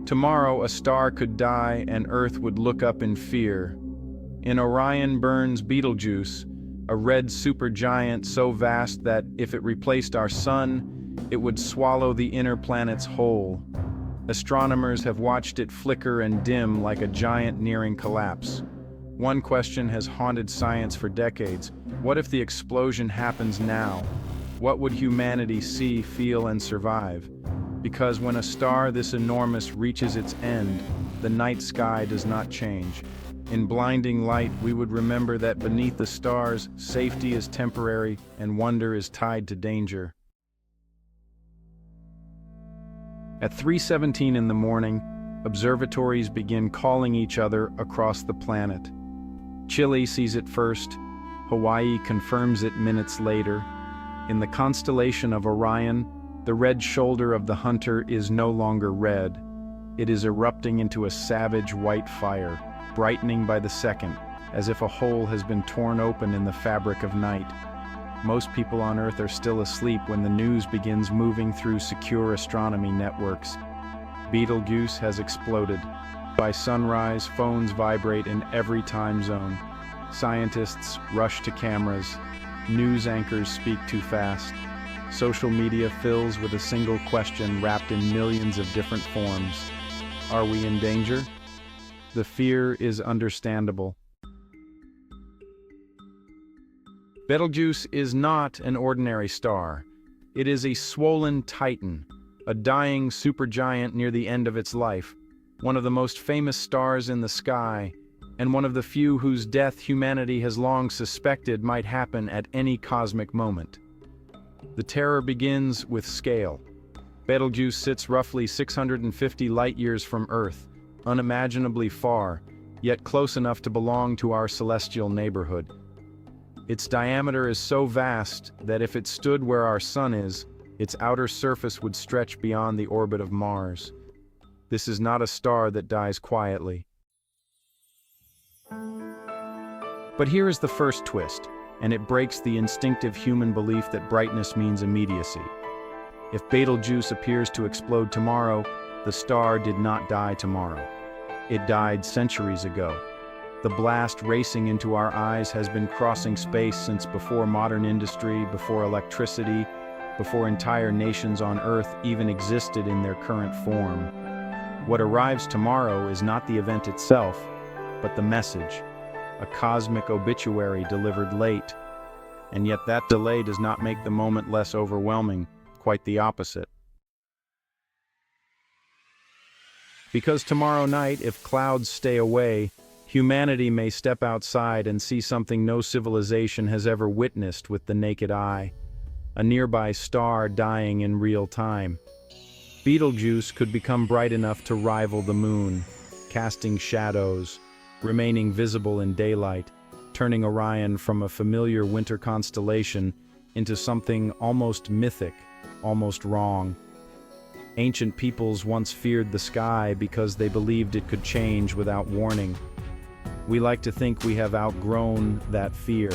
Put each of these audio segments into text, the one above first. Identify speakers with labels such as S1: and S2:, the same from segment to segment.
S1: Tomorrow, a star could die and Earth would look up in fear. In Orion burns Betelgeuse, a red supergiant so vast that, if it replaced our sun, it would swallow the inner planets whole. Astronomers have watched it flicker and dim like a giant nearing collapse. One question has haunted science for decades. What if the explosion happens now? What would humanity see, feel, and survive? Because when a star this enormous reaches its end, the night sky does not change. In blinding light, we would remember that beneath the stars, safety is temporary and wonder is tied to danger. At 3:17 in the morning, observatories begin calling each other across the planet. Chile sees it first, Hawaii confirms it minutes later. In the constellation of Orion, the red shoulder of the hunter is no longer red. It is erupting into a savage white fire, brightening by the second, as if a hole has been torn open in the fabric of night. Most people on Earth are still asleep when the news begins moving through secure astronomy networks. Betelgeuse has exploded. By sunrise, phones vibrate in every time zone. Scientists rush to cameras. News anchors speak too fast. Social media fills with a single question wrapped in millions of different forms. Are we in danger? The fear is understandable. Betelgeuse is not an ordinary star. It is a swollen titan, a dying supergiant near the end of its life, one of the most famous stars in the sky, and one of the few whose death humanity has long suspected might happen at any cosmic moment. The terror begins with scale. Betelgeuse sits roughly 650 light-years from Earth, unimaginably far, yet close enough to belong to our celestial neighborhood. Its diameter is so vast that if it stood where our sun is, its outer surface would stretch beyond the orbit of Mars. This is not a star that dies quietly. But here is the first twist, and it breaks the instinctive human belief that brightness means immediacy. If Betelgeuse appears to explode tomorrow, the star did not die tomorrow. It died centuries ago. The blast racing into our eyes has been crossing space since before modern industry, before electricity, before entire nations on Earth even existed in their current form. What arrives tomorrow is not the event itself, but the message, a cosmic obituary delivered late. And yet that delay does not make the moment less overwhelming, quite the opposite. Because tomorrow night, if clouds stay away, humanity may step outside and see something no civilization has ever witnessed with the naked eye, a nearby star dying in real time. Betelgeuse could become bright enough to rival the moon, casting shadows, remaining visible in daylight, turning Orion from a familiar winter constellation into something almost mythic, almost wrong. Ancient peoples once feared the sky because they believed it could change without warning. We like to think we have outgrown that fear.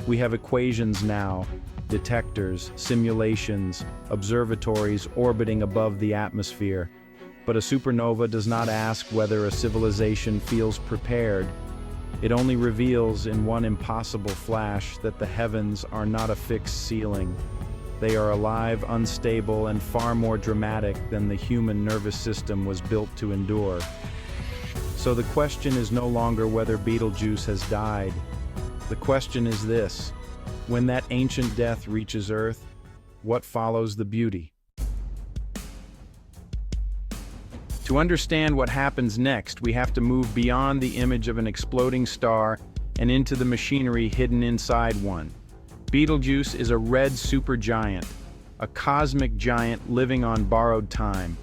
S1: We have equations now, detectors, simulations, observatories orbiting above the atmosphere. But a supernova does not ask whether a civilization feels prepared. It only reveals in one impossible flash that the heavens are not a fixed ceiling. They are alive, unstable, and far more dramatic than the human nervous system was built to endure. So the question is no longer whether Betelgeuse has died. The question is this: when that ancient death reaches Earth, what follows the beauty? To understand what happens next, we have to move beyond the image of an exploding star and into the machinery hidden inside one. Betelgeuse is a red supergiant, a cosmic giant living on borrowed time.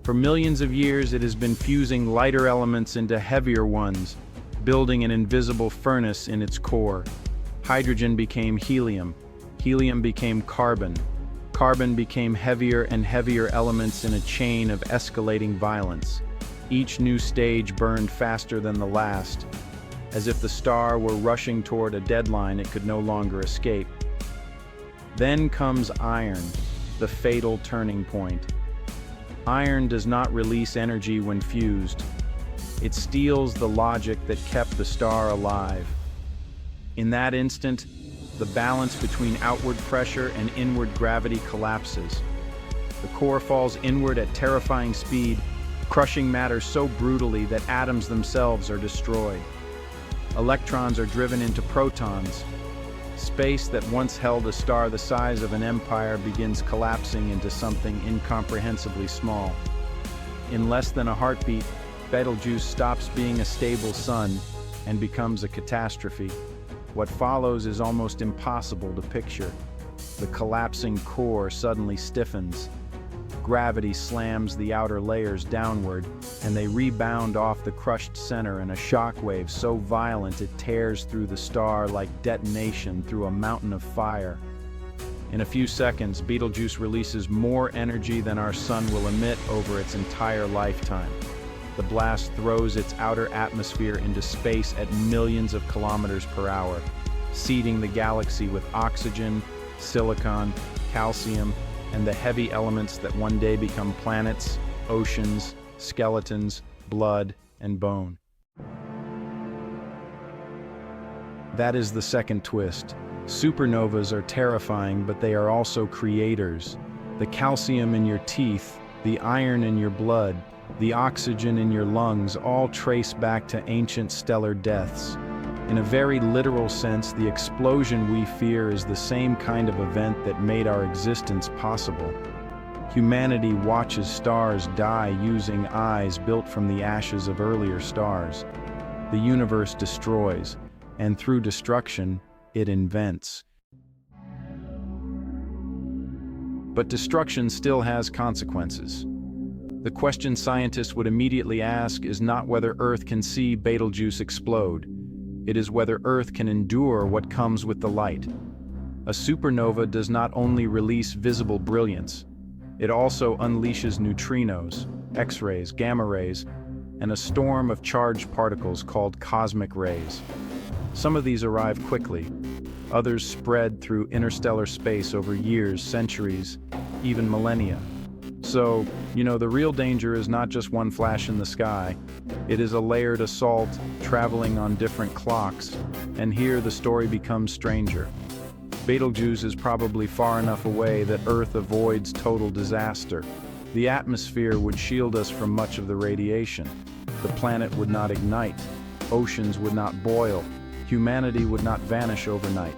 S1: For millions of years, it has been fusing lighter elements into heavier ones, building an invisible furnace in its core. Hydrogen became helium. Helium became carbon. Carbon became heavier and heavier elements in a chain of escalating violence. Each new stage burned faster than the last, as if the star were rushing toward a deadline it could no longer escape. Then comes iron, the fatal turning point. Iron does not release energy when fused. It steals the logic that kept the star alive. In that instant, the balance between outward pressure and inward gravity collapses. The core falls inward at terrifying speed, crushing matter so brutally that atoms themselves are destroyed. Electrons are driven into protons. Space that once held a star the size of an empire begins collapsing into something incomprehensibly small. In less than a heartbeat, Betelgeuse stops being a stable sun and becomes a catastrophe. What follows is almost impossible to picture. The collapsing core suddenly stiffens. Gravity slams the outer layers downward, and they rebound off the crushed center in a shockwave so violent it tears through the star like detonation through a mountain of fire. In a few seconds, Betelgeuse releases more energy than our sun will emit over its entire lifetime. The blast throws its outer atmosphere into space at millions of kilometers per hour, seeding the galaxy with oxygen, silicon, calcium, and the heavy elements that one day become planets, oceans, skeletons, blood, and bone. That is the second twist. Supernovas are terrifying, but they are also creators. The calcium in your teeth, the iron in your blood, the oxygen in your lungs all trace back to ancient stellar deaths. In a very literal sense, the explosion we fear is the same kind of event that made our existence possible. Humanity watches stars die using eyes built from the ashes of earlier stars. The universe destroys, and through destruction, it invents. But destruction still has consequences. The question scientists would immediately ask is not whether Earth can see Betelgeuse explode. It is whether Earth can endure what comes with the light. A supernova does not only release visible brilliance, it also unleashes neutrinos, X-rays, gamma rays, and a storm of charged particles called cosmic rays. Some of these arrive quickly, others spread through interstellar space over years, centuries, even millennia. So, the real danger is not just one flash in the sky. It is a layered assault traveling on different clocks, and here the story becomes stranger. Betelgeuse is probably far enough away that Earth avoids total disaster. The atmosphere would shield us from much of the radiation. The planet would not ignite, oceans would not boil, humanity would not vanish overnight.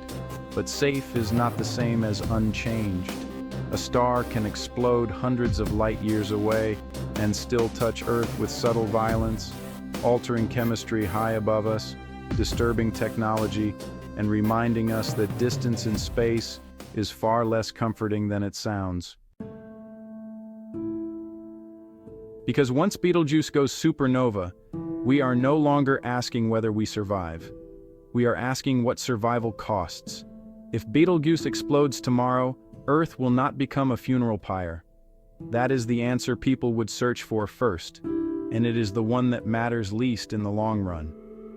S1: But safe is not the same as unchanged. A star can explode hundreds of light years away and still touch Earth with subtle violence, altering chemistry high above us, disturbing technology, and reminding us that distance in space is far less comforting than it sounds. Because once Betelgeuse goes supernova, we are no longer asking whether we survive. We are asking what survival costs. If Betelgeuse explodes tomorrow, Earth will not become a funeral pyre. That is the answer people would search for first, and it is the one that matters least in the long run.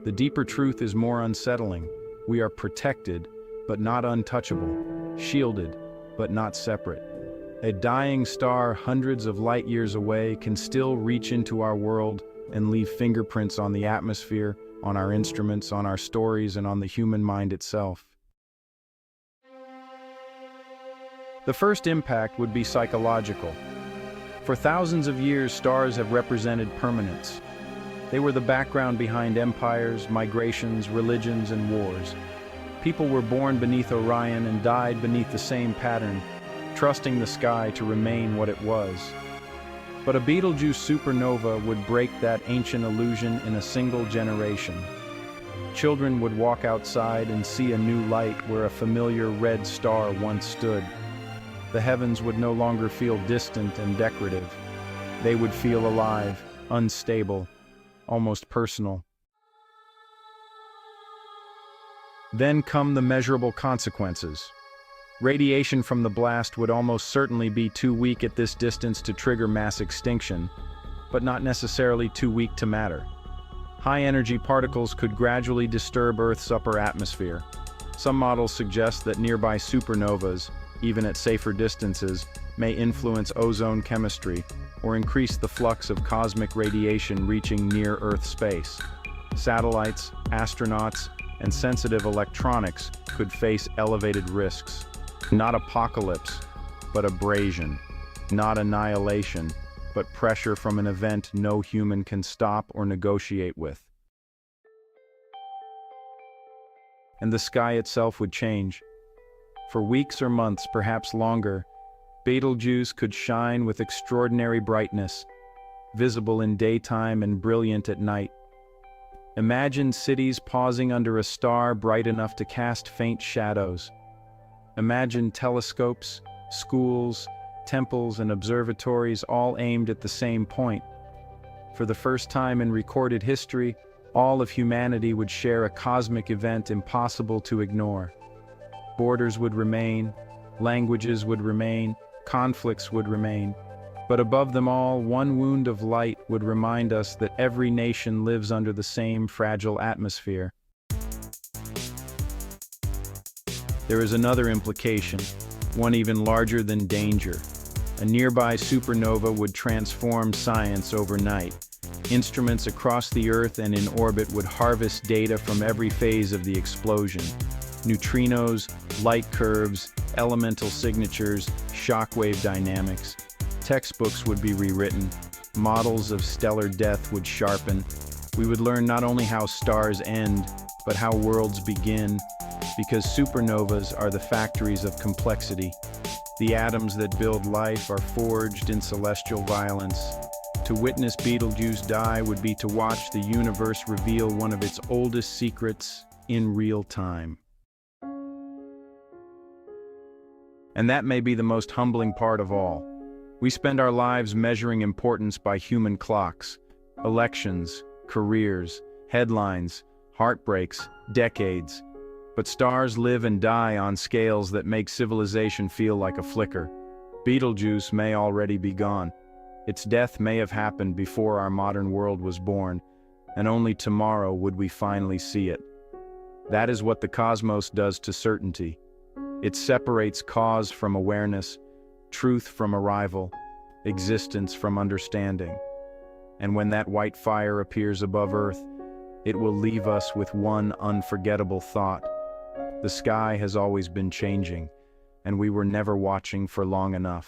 S1: The deeper truth is more unsettling. We are protected, but not untouchable, shielded, but not separate. A dying star hundreds of light years away can still reach into our world and leave fingerprints on the atmosphere, on our instruments, on our stories, and on the human mind itself. The first impact would be psychological. For thousands of years, stars have represented permanence. They were the background behind empires, migrations, religions, and wars. People were born beneath Orion and died beneath the same pattern, trusting the sky to remain what it was. But a Betelgeuse supernova would break that ancient illusion in a single generation. Children would walk outside and see a new light where a familiar red star once stood. The heavens would no longer feel distant and decorative. They would feel alive, unstable, almost personal. Then come the measurable consequences. Radiation from the blast would almost certainly be too weak at this distance to trigger mass extinction, but not necessarily too weak to matter. High-energy particles could gradually disturb Earth's upper atmosphere. Some models suggest that nearby supernovas, even at safer distances, may influence ozone chemistry, or increase the flux of cosmic radiation reaching near-Earth space. Satellites, astronauts, and sensitive electronics could face elevated risks. Not apocalypse, but abrasion. Not annihilation, but pressure from an event no human can stop or negotiate with. And the sky itself would change. For weeks or months, perhaps longer, Betelgeuse could shine with extraordinary brightness, visible in daytime and brilliant at night. Imagine cities pausing under a star bright enough to cast faint shadows. Imagine telescopes, schools, temples, and observatories all aimed at the same point. For the first time in recorded history, all of humanity would share a cosmic event impossible to ignore. Borders would remain, languages would remain, conflicts would remain, but above them all, one wound of light would remind us that every nation lives under the same fragile atmosphere. There is another implication, one even larger than danger. A nearby supernova would transform science overnight. Instruments across the Earth and in orbit would harvest data from every phase of the explosion. Neutrinos, light curves, elemental signatures, shockwave dynamics. Textbooks would be rewritten. Models of stellar death would sharpen. We would learn not only how stars end, but how worlds begin, because supernovas are the factories of complexity. The atoms that build life are forged in celestial violence. To witness Betelgeuse die would be to watch the universe reveal one of its oldest secrets in real time. And that may be the most humbling part of all. We spend our lives measuring importance by human clocks, elections, careers, headlines, heartbreaks, decades. But stars live and die on scales that make civilization feel like a flicker. Betelgeuse may already be gone. Its death may have happened before our modern world was born, and only tomorrow would we finally see it. That is what the cosmos does to certainty. It separates cause from awareness, truth from arrival, existence from understanding. And when that white fire appears above Earth, it will leave us with one unforgettable thought. The sky has always been changing, and we were never watching for long enough.